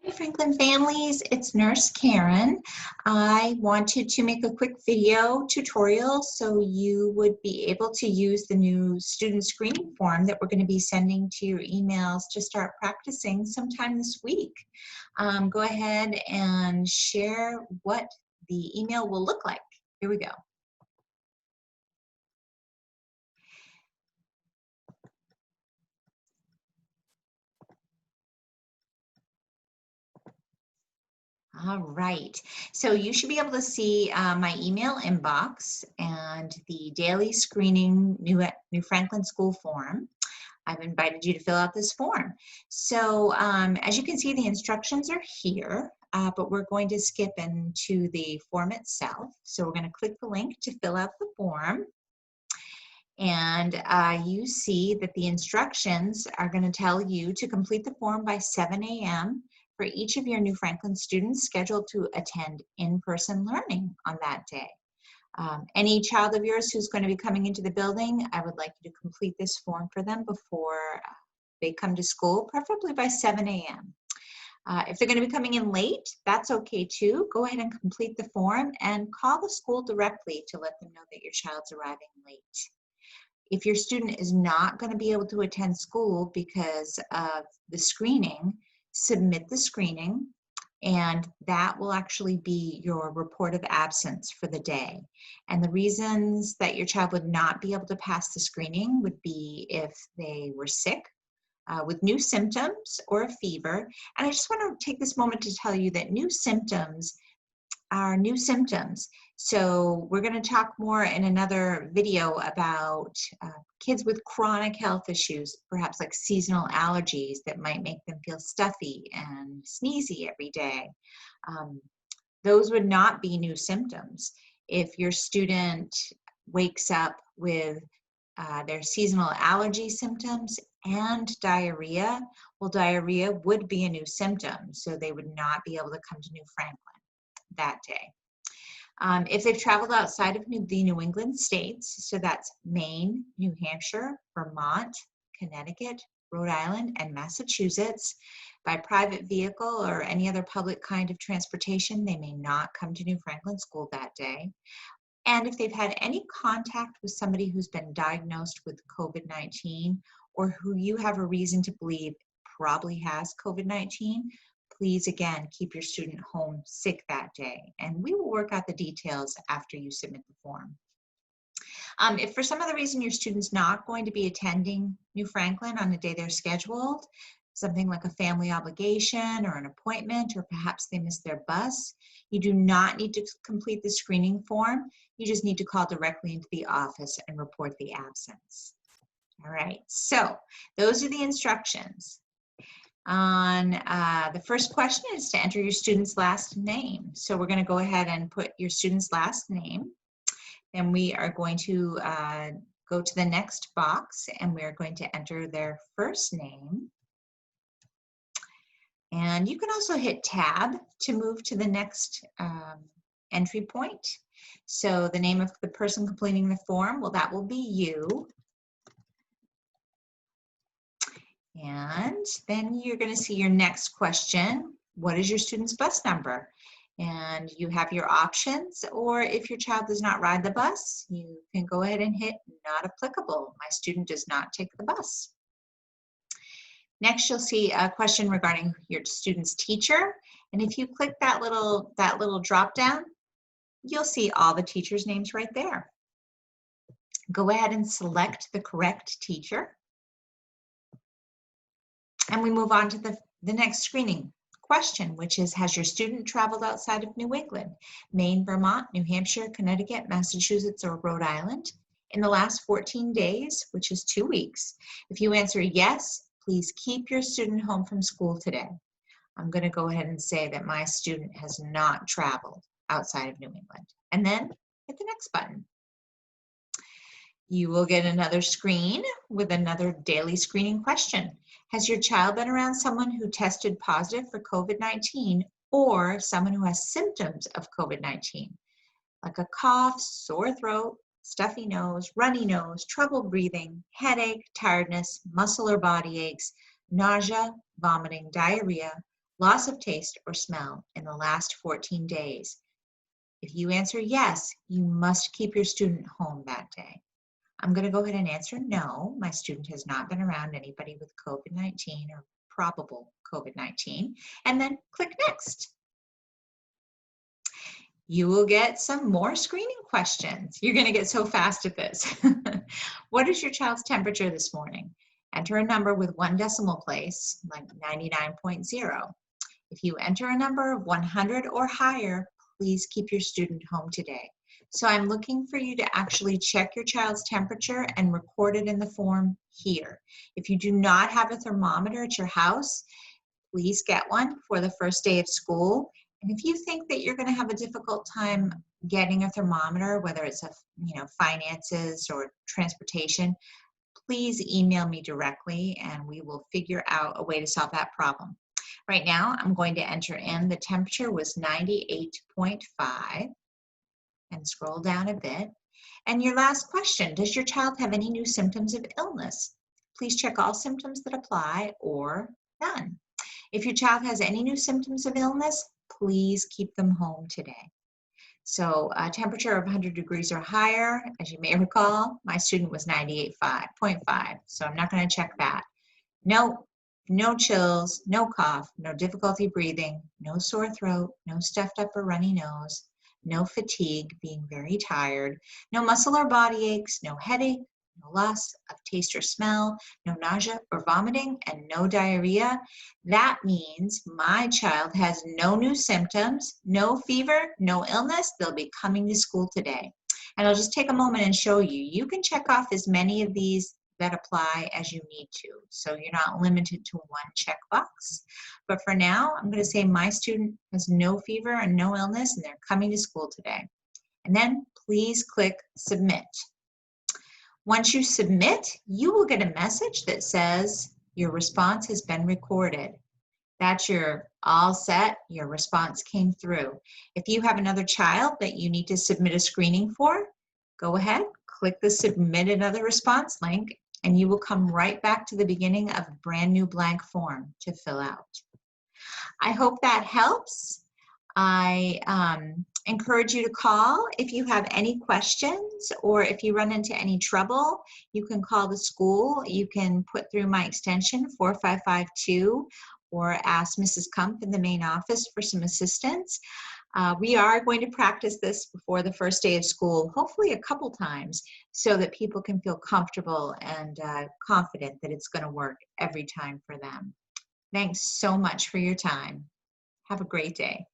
Hi, Franklin families, it's Nurse Karen. I wanted to make a quick video tutorial so you would be able to use the new student screening form that we're going to be sending to your emails to start practicing sometime this week. Go ahead and share what the email will look like. Here we go. All right, so you should be able to see my email inbox and the daily screening New Franklin School form. I've invited you to fill out this form. So as you can see, the instructions are here, but we're going to skip into the form itself. So we're going to click the link to fill out the form. And you see that the instructions are going to tell you to complete the form by 7 a.m. for each of your New Franklin students scheduled to attend in-person learning on that day. Any child of yours who's going to be coming into the building, I would like you to complete this form for them before they come to school, preferably by 7 a.m. If they're going to be coming in late, that's okay too. Go ahead and complete the form and call the school directly to let them know that your child's arriving late. If your student is not going to be able to attend school because of the screening, submit the screening, and that will actually be your report of absence for the day. And the reasons that your child would not be able to pass the screening would be if they were sick, with new symptoms or a fever. And I just want to take this moment to tell you that new symptoms are new symptoms. So we're going to talk more in another video about kids with chronic health issues, perhaps like seasonal allergies that might make them feel stuffy and sneezy every day. Those would not be new symptoms. If your student wakes up with their seasonal allergy symptoms and diarrhea, well, diarrhea would be a new symptom, so they would not be able to come to New Franklin that day. If they've traveled outside of the New England states, so that's Maine, New Hampshire, Vermont, Connecticut, Rhode Island, and Massachusetts, by private vehicle or any other public kind of transportation, they may not come to New Franklin School that day. And if they've had any contact with somebody who's been diagnosed with COVID-19 or who you have a reason to believe probably has COVID-19, please, again, keep your student home sick that day. And we will work out the details after you submit the form. If for some other reason your student's not going to be attending New Franklin on the day they're scheduled, something like a family obligation or an appointment, or perhaps they missed their bus, you do not need to complete the screening form. You just need to call directly into the office and report the absence. All right, so those are the instructions. On the first question is to enter your student's last name. So we're going to go ahead and put your student's last name. Then we are going to go to the next box and we're going to enter their first name. And you can also hit tab to move to the next entry point. So the name of the person completing the form, well, that will be you. And then you're going to see your next question. What is your student's bus number? And you have your options, or if your child does not ride the bus, you can go ahead and hit not applicable. My student does not take the bus. Next, you'll see a question regarding your student's teacher. And if you click that little drop down, you'll see all the teachers' names right there. Go ahead and select the correct teacher. And we move on to the next screening question, which is, has your student traveled outside of New England, Maine, Vermont, New Hampshire, Connecticut, Massachusetts, or Rhode Island in the last 14 days, which is 2 weeks? If you answer yes, please keep your student home from school today. I'm going to go ahead and say that my student has not traveled outside of New England. And then hit the next button. You will get another screen with another daily screening question. Has your child been around someone who tested positive for COVID-19 or someone who has symptoms of COVID-19, like a cough, sore throat, stuffy nose, runny nose, trouble breathing, headache, tiredness, muscle or body aches, nausea, vomiting, diarrhea, loss of taste or smell in the last 14 days. If you answer yes, you must keep your student home that day. I'm going to go ahead and answer no. My student has not been around anybody with COVID-19 or probable COVID-19, and then click next. You will get some more screening questions. You're going to get so fast at this. What is your child's temperature this morning? Enter a number with 1 decimal place, like 99.0. If you enter a number of 100 or higher, please keep your student home today. So I'm looking for you to actually check your child's temperature and record it in the form here. If you do not have a thermometer at your house, please get one for the first day of school. And if you think that you're going to have a difficult time getting a thermometer, whether it's finances or transportation, please email me directly and we will figure out a way to solve that problem. Right now, I'm going to enter in the temperature was 98.5 and scroll down a bit. And your last question, does your child have any new symptoms of illness? Please check all symptoms that apply or none. If your child has any new symptoms of illness, please keep them home today. So a temperature of 100 degrees or higher, as you may recall, my student was 98.5, so I'm not going to check that. No chills, no cough, no difficulty breathing, no sore throat, no stuffed up or runny nose, no fatigue, being very tired, no muscle or body aches, no headache, no loss of taste or smell, no nausea or vomiting, and no diarrhea. That means my child has no new symptoms, no fever, no illness. They'll be coming to school today. And I'll just take a moment and show you. You can check off as many of these that apply as you need to. So you're not limited to one checkbox. But for now, I'm going to say my student has no fever and no illness, and they're coming to school today. And then please click Submit. Once you submit, you will get a message that says your response has been recorded. That's your all set, your response came through. If you have another child that you need to submit a screening for, go ahead, click the Submit Another Response link, and you will come right back to the beginning of a brand new blank form to fill out. I hope that helps. I encourage you to call if you have any questions or if you run into any trouble. You can call the school. You can put through my extension 4552 or ask Mrs. Kump in the main office for some assistance. We are going to practice this before the first day of school, hopefully a couple times, so that people can feel comfortable and confident that it's going to work every time for them. Thanks so much for your time. Have a great day.